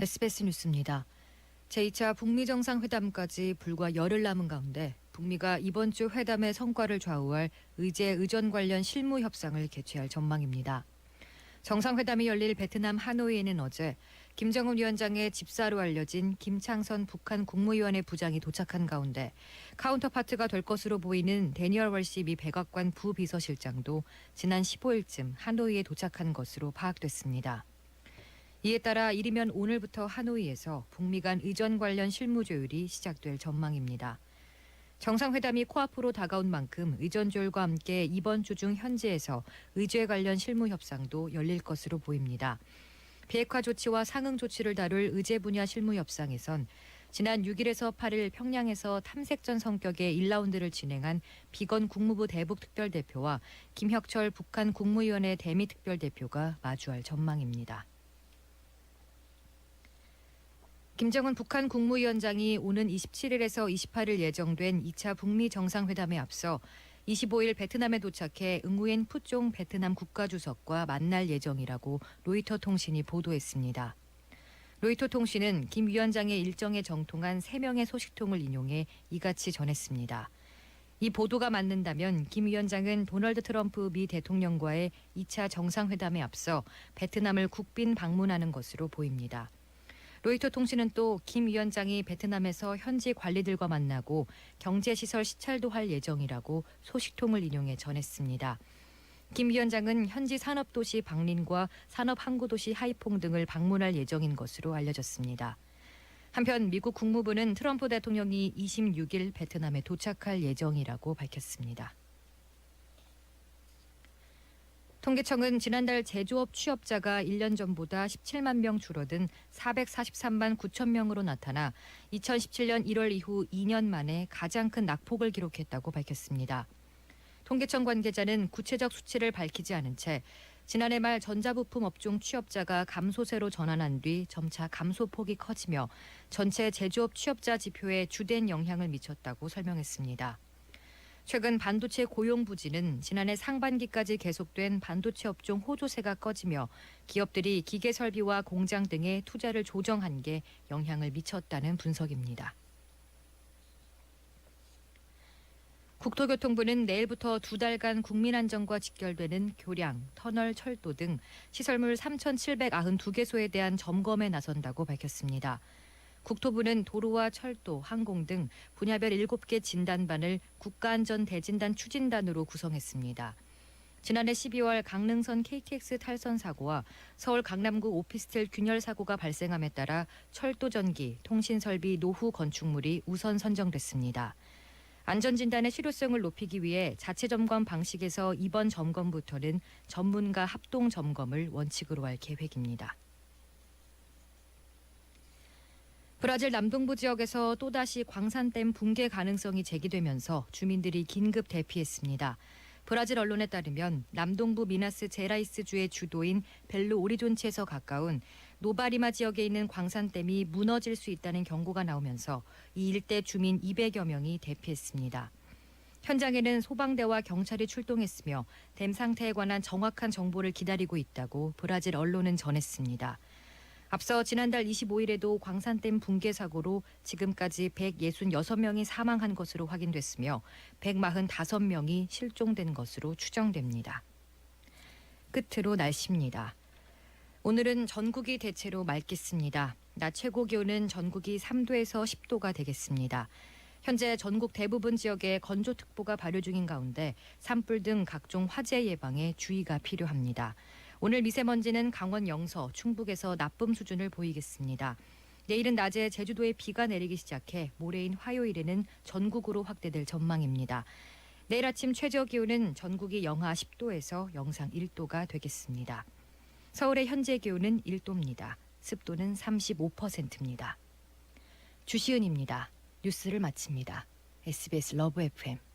SBS 뉴스입니다. 제2차 북미 정상회담까지 불과 열흘 남은 가운데 북미가 이번 주 회담의 성과를 좌우할 의제 의전 관련 실무 협상을 개최할 전망입니다. 정상회담이 열릴 베트남 하노이에는 어제 김정은 위원장의 집사로 알려진 김창선 북한 국무위원회 부장이 도착한 가운데 카운터파트가 될 것으로 보이는 데니얼 월시 미 백악관 부비서실장도 지난 15일쯤 하노이에 도착한 것으로 파악됐습니다. 이에 따라 이르면 오늘부터 하노이에서 북미 간 의전 관련 실무 조율이 시작될 전망입니다. 정상회담이 코앞으로 다가온 만큼 의전 조율과 함께 이번 주 중 현지에서 의제 관련 실무 협상도 열릴 것으로 보입니다. 비핵화 조치와 상응 조치를 다룰 의제 분야 실무 협상에선 지난 6일에서 8일 평양에서 탐색전 성격의 1라운드를 진행한 비건 국무부 대북 특별대표와 김혁철 북한 국무위원회 대미 특별대표가 마주할 전망입니다. 김정은 북한 국무위원장이 오는 27일에서 28일 예정된 2차 북미 정상회담에 앞서 25일 베트남에 도착해 응우엔 푸종 베트남 국가주석과 만날 예정이라고 로이터 통신이 보도했습니다. 로이터 통신은 김 위원장의 일정에 정통한 3명의 소식통을 인용해 이같이 전했습니다. 이 보도가 맞는다면 김 위원장은 도널드 트럼프 미 대통령과의 2차 정상회담에 앞서 베트남을 국빈 방문하는 것으로 보입니다. 로이터 통신은 또 김 위원장이 베트남에서 현지 관리들과 만나고 경제시설 시찰도 할 예정이라고 소식통을 인용해 전했습니다. 김 위원장은 현지 산업도시 박린과 산업항구도시 하이퐁 등을 방문할 예정인 것으로 알려졌습니다. 한편 미국 국무부는 트럼프 대통령이 26일 베트남에 도착할 예정이라고 밝혔습니다. 통계청은 지난달 제조업 취업자가 1년 전보다 17만 명 줄어든 443만 9천 명으로 나타나 2017년 1월 이후 2년 만에 가장 큰 낙폭을 기록했다고 밝혔습니다. 통계청 관계자는 구체적 수치를 밝히지 않은 채 지난해 말 전자부품 업종 취업자가 감소세로 전환한 뒤 점차 감소폭이 커지며 전체 제조업 취업자 지표에 주된 영향을 미쳤다고 설명했습니다. 최근 반도체 고용 부진은 지난해 상반기까지 계속된 반도체 업종 호조세가 꺼지며 기업들이 기계 설비와 공장 등에 투자를 조정한 게 영향을 미쳤다는 분석입니다. 국토교통부는 내일부터 2달간 국민안전과 직결되는 교량, 터널, 철도 등 시설물 3,792개소에 대한 점검에 나선다고 밝혔습니다. 국토부는 도로와 철도, 항공 등 분야별 7개 진단반을 국가안전대진단 추진단으로 구성했습니다. 지난해 12월 강릉선 KTX 탈선 사고와 서울 강남구 오피스텔 균열 사고가 발생함에 따라 철도 전기, 통신설비, 노후 건축물이 우선 선정됐습니다. 안전진단의 실효성을 높이기 위해 자체 점검 방식에서 이번 점검부터는 전문가 합동 점검을 원칙으로 할 계획입니다. 브라질 남동부 지역에서 또다시 광산댐 붕괴 가능성이 제기되면서 주민들이 긴급 대피했습니다. 브라질 언론에 따르면 남동부 미나스 제라이스주의 주도인 벨루 오리존치에서 가까운 노바리마 지역에 있는 광산댐이 무너질 수 있다는 경고가 나오면서 이 일대 주민 200여 명이 대피했습니다. 현장에는 소방대와 경찰이 출동했으며 댐 상태에 관한 정확한 정보를 기다리고 있다고 브라질 언론은 전했습니다. 앞서 지난달 25일에도 광산댐 붕괴 사고로 지금까지 166명이 사망한 것으로 확인됐으며 145명이 실종된 것으로 추정됩니다. 끝으로 날씨입니다. 오늘은 전국이 대체로 맑겠습니다. 낮 최고 기온은 전국이 3도에서 10도가 되겠습니다. 현재 전국 대부분 지역에 건조특보가 발효 중인 가운데 산불 등 각종 화재 예방에 주의가 필요합니다. 오늘 미세먼지는 강원 영서, 충북에서 나쁨 수준을 보이겠습니다. 내일은 낮에 제주도에 비가 내리기 시작해 모레인 화요일에는 전국으로 확대될 전망입니다. 내일 아침 최저 기온은 전국이 영하 10도에서 영상 1도가 되겠습니다. 서울의 현재 기온은 1도입니다. 습도는 35%입니다. 주시은입니다. 뉴스를 마칩니다. SBS 러브 FM